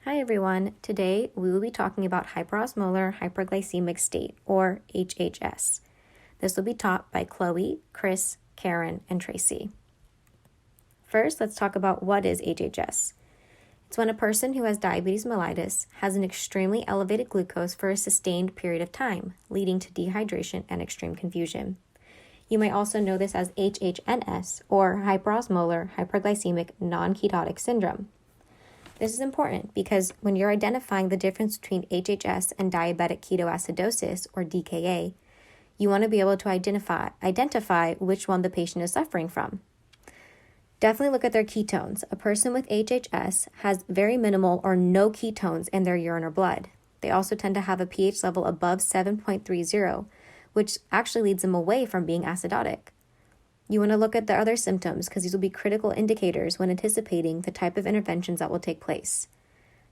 Hi everyone, today we will be talking about hyperosmolar hyperglycemic state, or HHS. This will be taught by Chloe, Chris, Karen, and Tracy. First, let's talk about what is HHS. It's when a person who has diabetes mellitus has an extremely elevated glucose for a sustained period of time, leading to dehydration and extreme confusion. You may also know this as HHNS, or hyperosmolar hyperglycemic non-ketotic syndrome. This is important because when you're identifying the difference between HHS and diabetic ketoacidosis, or DKA, you want to be able to identify which one the patient is suffering from. Definitely look at their ketones. A person with HHS has very minimal or no ketones in their urine or blood. They also tend to have a pH level above 7.30, which actually leads them away from being acidotic. You want to look at the other symptoms because these will be critical indicators when anticipating the type of interventions that will take place.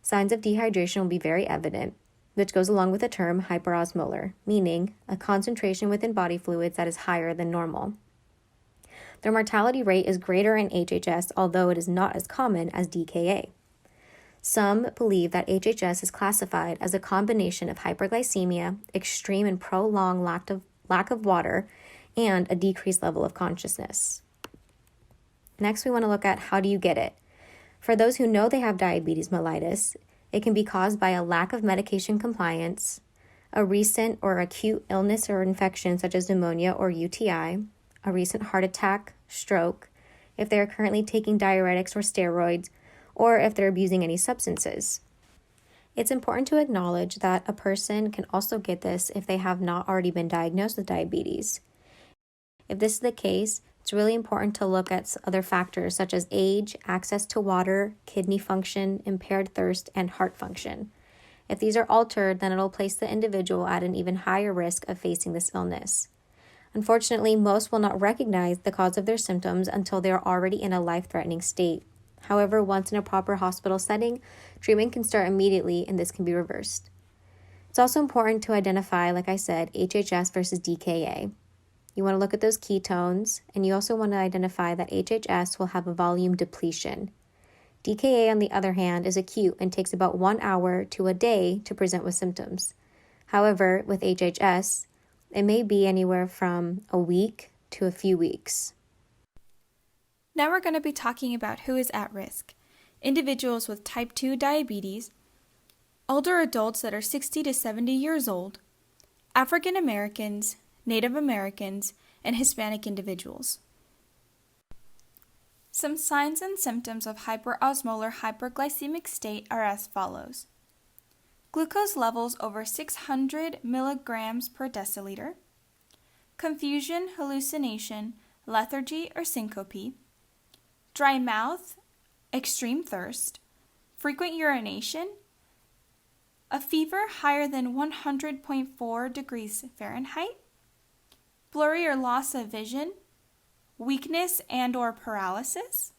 Signs of dehydration will be very evident, which goes along with the term hyperosmolar, meaning a concentration within body fluids that is higher than normal. Their mortality rate is greater in HHS, although it is not as common as DKA. Some believe that HHS is classified as a combination of hyperglycemia, extreme and prolonged lack of water, and a decreased level of consciousness. Next, we want to look at how do you get it. For those who know they have diabetes mellitus, it can be caused by a lack of medication compliance, a recent or acute illness or infection such as pneumonia or UTI, a recent heart attack, stroke, if they are currently taking diuretics or steroids, or if they're abusing any substances. It's important to acknowledge that a person can also get this if they have not already been diagnosed with diabetes. If this is the case, it's really important to look at other factors such as age, access to water, kidney function, impaired thirst, and heart function. If these are altered, then it'll place the individual at an even higher risk of facing this illness. Unfortunately, most will not recognize the cause of their symptoms until they are already in a life-threatening state. However, once in a proper hospital setting, treatment can start immediately and this can be reversed. It's also important to identify, like I said, HHS versus DKA. You want to look at those ketones, and you also want to identify that HHS will have a volume depletion. DKA, on the other hand, is acute and takes about 1 hour to a day to present with symptoms. However, with HHS, it may be anywhere from a week to a few weeks. Now we're going to be talking about who is at risk. Individuals with type 2 diabetes, older adults that are 60 to 70 years old, African Americans, Native Americans, and Hispanic individuals. Some signs and symptoms of hyperosmolar hyperglycemic state are as follows. Glucose levels over 600 milligrams per deciliter, confusion, hallucination, lethargy, or syncope, dry mouth, extreme thirst, frequent urination, a fever higher than 100.4 degrees Fahrenheit, blurry or loss of vision, weakness and/or paralysis,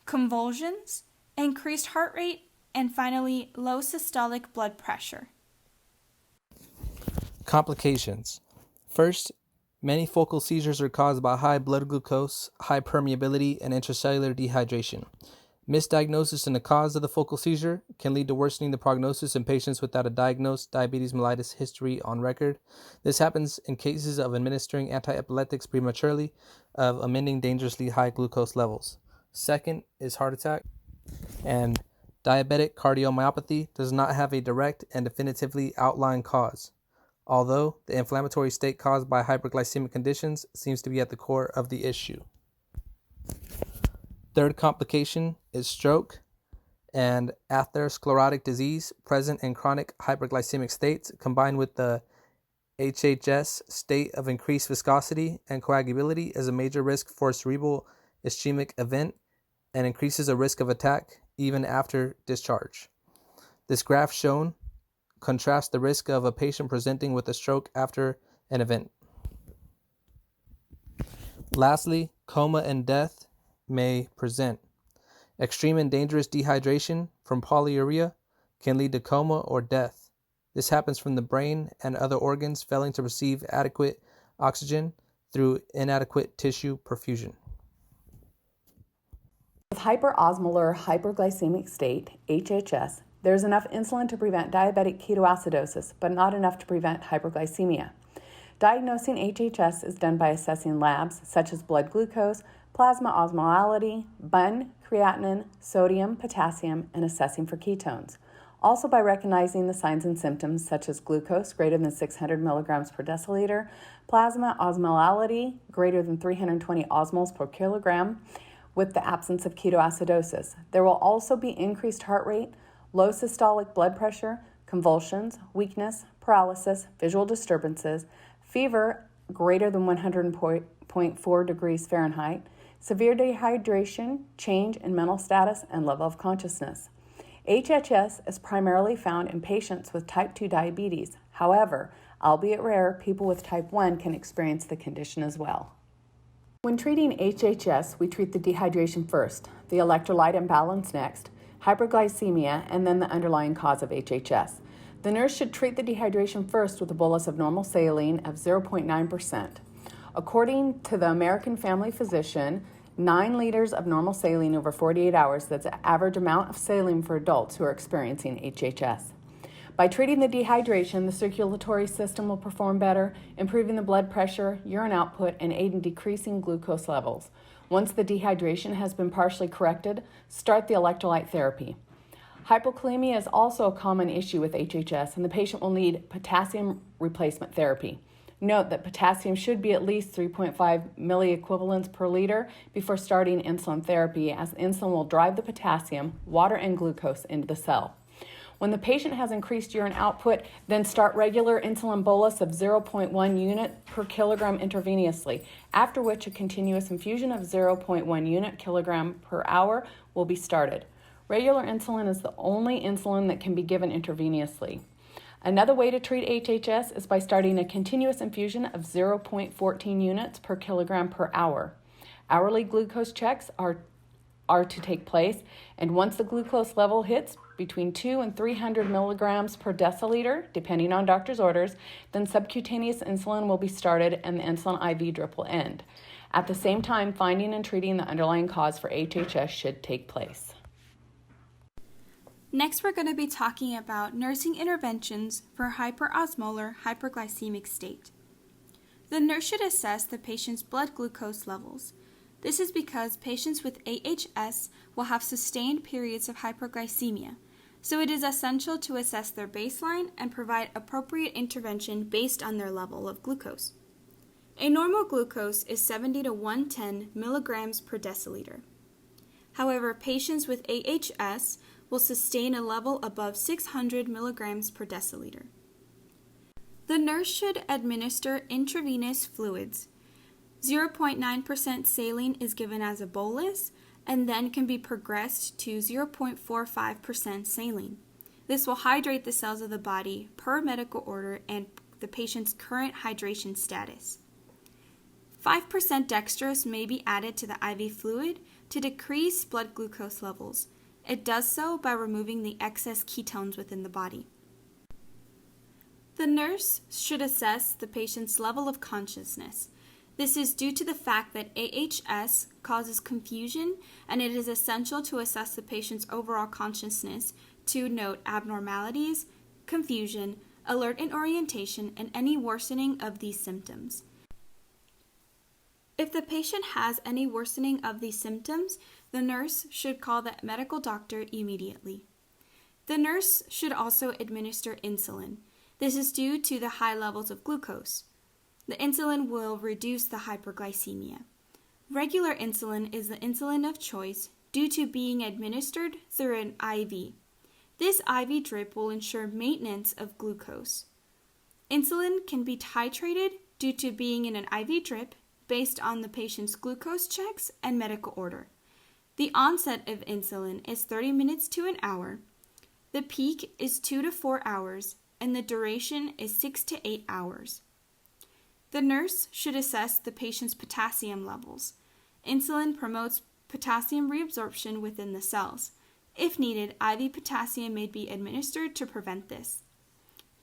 convulsions, increased heart rate, and finally, low systolic blood pressure. Complications. First, many focal seizures are caused by high blood glucose, high permeability, and intracellular dehydration. Misdiagnosis in the cause of the focal seizure can lead to worsening the prognosis in patients without a diagnosed diabetes mellitus history on record. This happens in cases of administering antiepileptics prematurely, of amending dangerously high glucose levels. Second is heart attack, and diabetic cardiomyopathy does not have a direct and definitively outlined cause, although the inflammatory state caused by hyperglycemic conditions seems to be at the core of the issue. Third complication is stroke and atherosclerotic disease present in chronic hyperglycemic states combined with the HHS state of increased viscosity and coagulability is a major risk for cerebral ischemic event and increases the risk of attack even after discharge. This graph shown contrasts the risk of a patient presenting with a stroke after an event. Lastly, coma and death may present. Extreme and dangerous dehydration from polyuria can lead to coma or death. This happens from the brain and other organs failing to receive adequate oxygen through inadequate tissue perfusion. With hyperosmolar hyperglycemic state, HHS, There's enough insulin to prevent diabetic ketoacidosis, but not enough to prevent hyperglycemia. Diagnosing HHS is done by assessing labs such as blood glucose, plasma osmolality, BUN, creatinine, sodium, potassium, and assessing for ketones. Also by recognizing the signs and symptoms such as glucose greater than 600 milligrams per deciliter, plasma osmolality greater than 320 osmoles per kilogram, with the absence of ketoacidosis. There will also be increased heart rate, low systolic blood pressure, convulsions, weakness, paralysis, visual disturbances, fever greater than 100.4 degrees Fahrenheit, severe dehydration, change in mental status, and level of consciousness. HHS is primarily found in patients with type 2 diabetes. However, albeit rare, people with type 1 can experience the condition as well. When treating HHS, we treat the dehydration first, the electrolyte imbalance next, hyperglycemia, and then the underlying cause of HHS. The nurse should treat the dehydration first with a bolus of normal saline of 0.9%. According to the American Family Physician, 9 liters of normal saline over 48 hours, that's the average amount of saline for adults who are experiencing HHS. By treating the dehydration, the circulatory system will perform better, improving the blood pressure, urine output, and aid in decreasing glucose levels. Once the dehydration has been partially corrected, start the electrolyte therapy. Hypokalemia is also a common issue with HHS, and the patient will need potassium replacement therapy. Note that potassium should be at least 3.5 milliequivalents per liter before starting insulin therapy, as insulin will drive the potassium, water, and glucose into the cell. When the patient has increased urine output, then start regular insulin bolus of 0.1 unit per kilogram intravenously, after which a continuous infusion of 0.1 unit kilogram per hour will be started. Regular insulin is the only insulin that can be given intravenously. Another way to treat HHS is by starting a continuous infusion of 0.14 units per kilogram per hour. Hourly glucose checks are to take place, and once the glucose level hits between 2 and 300 milligrams per deciliter, depending on doctor's orders, then subcutaneous insulin will be started and the insulin IV drip will end. At the same time, finding and treating the underlying cause for HHS should take place. Next, we're going to be talking about nursing interventions for hyperosmolar hyperglycemic state. The nurse should assess the patient's blood glucose levels. This is because patients with AHS will have sustained periods of hyperglycemia, so it is essential to assess their baseline and provide appropriate intervention based on their level of glucose. A normal glucose is 70 to 110 milligrams per deciliter. However, patients with AHS will sustain a level above 600 milligrams per deciliter. The nurse should administer intravenous fluids. 0.9% saline is given as a bolus and then can be progressed to 0.45% saline. This will hydrate the cells of the body per medical order and the patient's current hydration status. 5% dextrose may be added to the IV fluid to decrease blood glucose levels. It does so by removing the excess ketones within the body. The nurse should assess the patient's level of consciousness. This is due to the fact that AHS causes confusion, and it is essential to assess the patient's overall consciousness to note abnormalities, confusion, alert in orientation, and any worsening of these symptoms. If the patient has any worsening of these symptoms, the nurse should call the medical doctor immediately. The nurse should also administer insulin. This is due to the high levels of glucose. The insulin will reduce the hyperglycemia. Regular insulin is the insulin of choice due to being administered through an IV. This IV drip will ensure maintenance of glucose. Insulin can be titrated due to being in an IV drip based on the patient's glucose checks and medical order. The onset of insulin is 30 minutes to an hour. The peak is 2 to 4 hours, and the duration is 6 to 8 hours. The nurse should assess the patient's potassium levels. Insulin promotes potassium reabsorption within the cells. If needed, IV potassium may be administered to prevent this.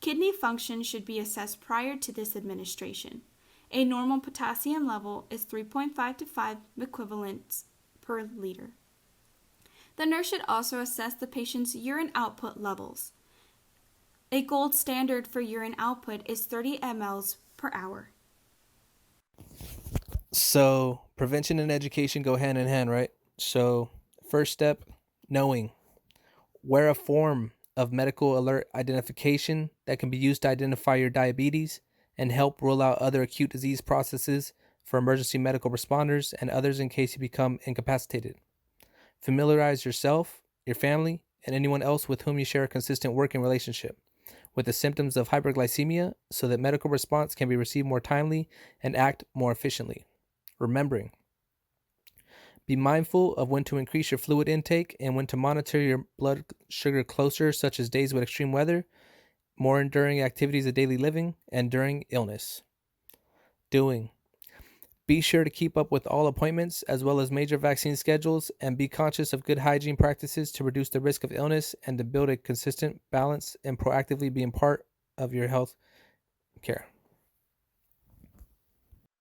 Kidney function should be assessed prior to this administration. A normal potassium level is 3.5 to 5 equivalents per liter. The nurse should also assess the patient's urine output levels. A gold standard for urine output is 30 mLs per hour. So prevention and education go hand in hand, right? So first step, knowing. Wear a form of medical alert identification that can be used to identify your diabetes and help rule out other acute disease processes for emergency medical responders and others in case you become incapacitated. Familiarize yourself, your family, and anyone else with whom you share a consistent working relationship with the symptoms of hyperglycemia so that medical response can be received more timely and act more efficiently. Remembering, be mindful of when to increase your fluid intake and when to monitor your blood sugar closer, such as days with extreme weather, more during activities of daily living, and during illness. Doing, be sure to keep up with all appointments as well as major vaccine schedules and be conscious of good hygiene practices to reduce the risk of illness and to build a consistent balance and proactively being part of your health care.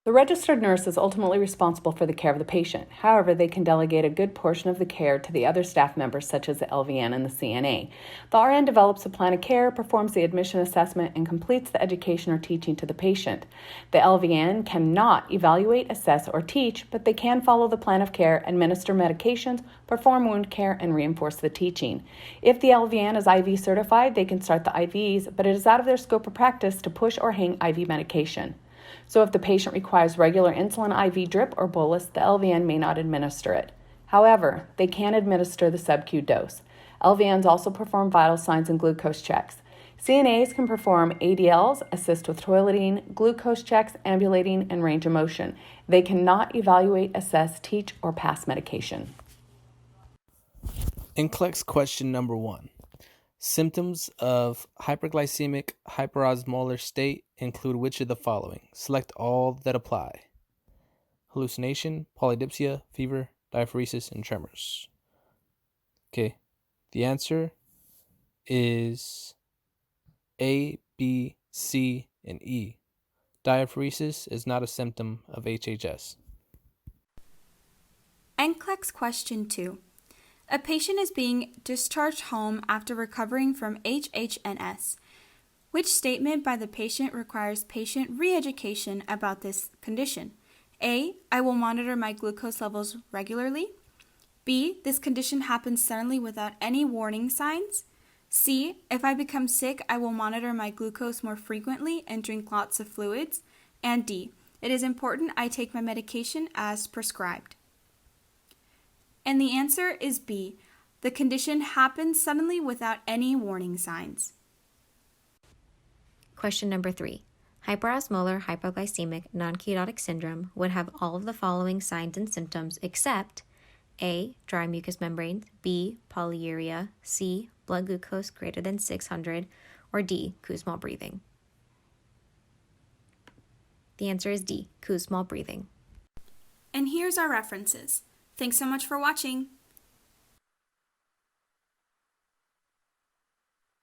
The registered nurse is ultimately responsible for the care of the patient. However, they can delegate a good portion of the care to the other staff members, such as the LVN and the CNA. The RN develops a plan of care, performs the admission assessment, and completes the education or teaching to the patient. The LVN cannot evaluate, assess, or teach, but they can follow the plan of care, administer medications, perform wound care, and reinforce the teaching. If the LVN is IV certified, they can start the IVs, but it is out of their scope of practice to push or hang IV medication. So if the patient requires regular insulin IV drip or bolus, the LVN may not administer it. However, they can administer the sub-Q dose. LVNs also perform vital signs and glucose checks. CNAs can perform ADLs, assist with toileting, glucose checks, ambulating, and range of motion. They cannot evaluate, assess, teach, or pass medication. NCLEX question number 1. Symptoms of hyperglycemic hyperosmolar state include which of the following? Select all that apply. Hallucination, polydipsia, fever, diaphoresis, and tremors. Okay, the answer is A, B, C, and E. Diaphoresis is not a symptom of HHS. NCLEX question 2. A patient is being discharged home after recovering from HHNS. Which statement by the patient requires patient re-education about this condition? A. I will monitor my glucose levels regularly. B. This condition happens suddenly without any warning signs. C. If I become sick, I will monitor my glucose more frequently and drink lots of fluids. And D. It is important I take my medication as prescribed. And the answer is B. The condition happens suddenly without any warning signs. Question number 3. Hyperosmolar hypoglycemic non-ketotic syndrome would have all of the following signs and symptoms except A. Dry mucous membranes, B. Polyuria, C. Blood glucose greater than 600, or D. Kussmaul breathing. The answer is D. Kussmaul breathing. And here's our references. Thanks so much for watching.